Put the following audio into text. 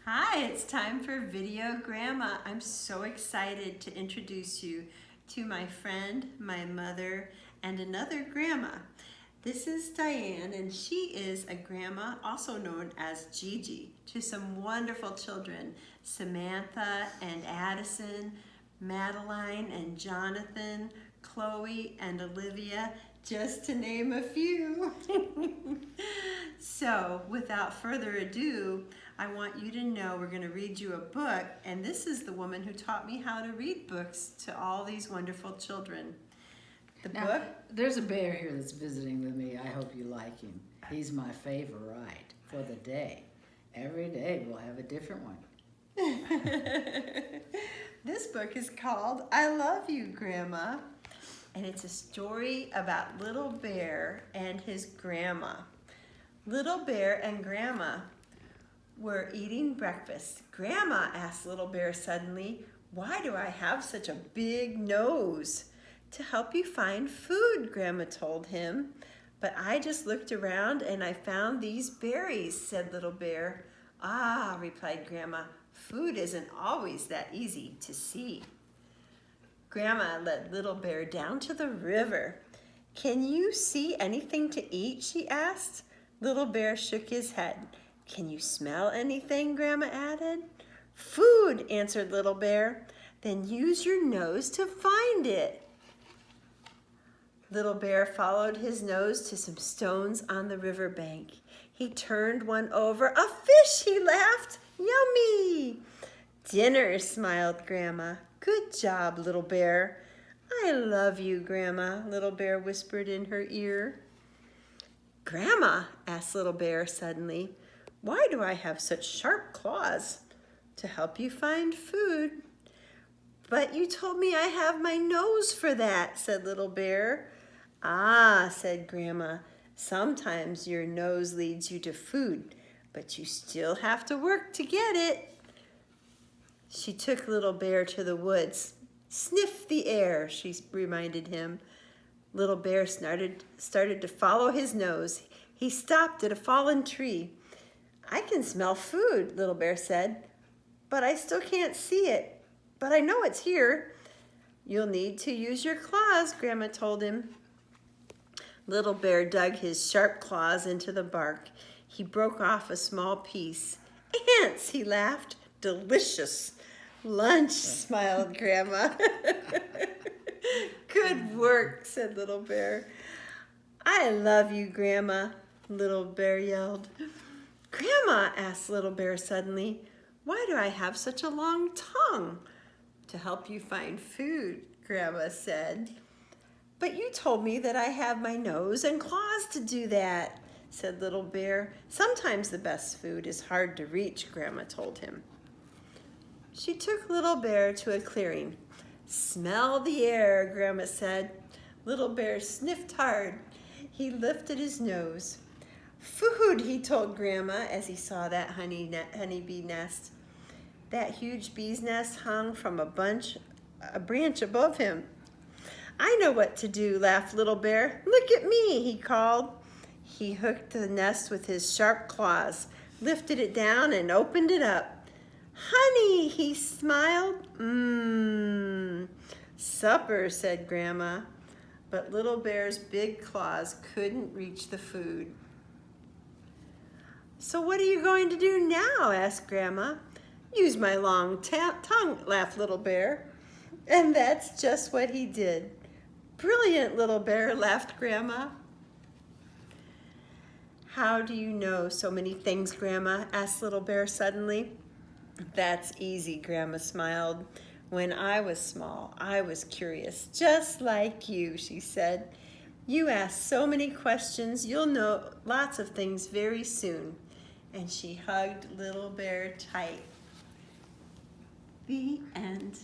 Hi, it's time for Video Grandma. I'm so excited to introduce you to my friend, my mother, and another grandma. This is Diane, and she is a grandma, also known as Gigi, to some wonderful children, Samantha and Addison, Madeline and Jonathan, Chloe and Olivia, just to name a few. So, without further ado, I want you to know we're going to read you a book, and this is the woman who taught me how to read books to all these wonderful children. The book? There's a bear here that's visiting with me. I hope you like him. He's my favorite for the day. Every day we'll have a different one. This book is called I Love You, Grandma, and it's a story about Little Bear and his grandma. Little Bear and Grandma were eating breakfast. Grandma asked Little Bear suddenly, "Why do I have such a big nose?" "To help you find food," Grandma told him. "But I just looked around and I found these berries," said Little Bear. "Ah," replied Grandma, "food isn't always that easy to see." Grandma led Little Bear down to the river. "Can you see anything to eat?" she asked. Little Bear shook his head. "Can you smell anything?" Grandma added. "Food," answered Little Bear. "Then use your nose to find it." Little Bear followed his nose to some stones on the riverbank. He turned one over. "A fish," he laughed. "Yummy!" "Dinner," smiled Grandma. "Good job, Little Bear." "I love you, Grandma," Little Bear whispered in her ear. "Grandma," asked Little Bear suddenly, "why do I have such sharp claws?" "To help you find food." "But you told me I have my nose for that," said Little Bear. "Ah," said Grandma, "sometimes your nose leads you to food, but you still have to work to get it." She took Little Bear to the woods. "Sniff the air," she reminded him. Little Bear started to follow his nose. He stopped at a fallen tree. "I can smell food," Little Bear said, "but I still can't see it. But I know it's here." "You'll need to use your claws," Grandma told him. Little Bear dug his sharp claws into the bark. He broke off a small piece. "Ants," he laughed. "Delicious." "Lunch," smiled Grandma. "Good work," said Little Bear. "I love you, Grandma," Little Bear yelled. "Grandma," asked Little Bear suddenly, "why do I have such a long tongue?" "To help you find food," Grandma said. "But you told me that I have my nose and claws to do that," said Little Bear. "Sometimes the best food is hard to reach," Grandma told him. She took Little Bear to a clearing. "Smell the air," Grandma said. Little Bear sniffed hard. He lifted his nose. "Food," he told Grandma as he saw that honeybee nest. That huge bee's nest hung from a branch above him. "I know what to do," laughed Little Bear. "Look at me," he called. He hooked the nest with his sharp claws, lifted it down, and opened it up. "Honey," he smiled. "Mmm, supper," said Grandma. But Little Bear's big claws couldn't reach the food. "So what are you going to do now?" asked Grandma. "Use my long tongue," laughed Little Bear. And that's just what he did. "Brilliant, Little Bear," laughed Grandma. "How do you know so many things, Grandma?" asked Little Bear suddenly. "That's easy," Grandma smiled. "When I was small, I was curious, just like you," she said. "You ask so many questions, you'll know lots of things very soon." And she hugged Little Bear tight. The end.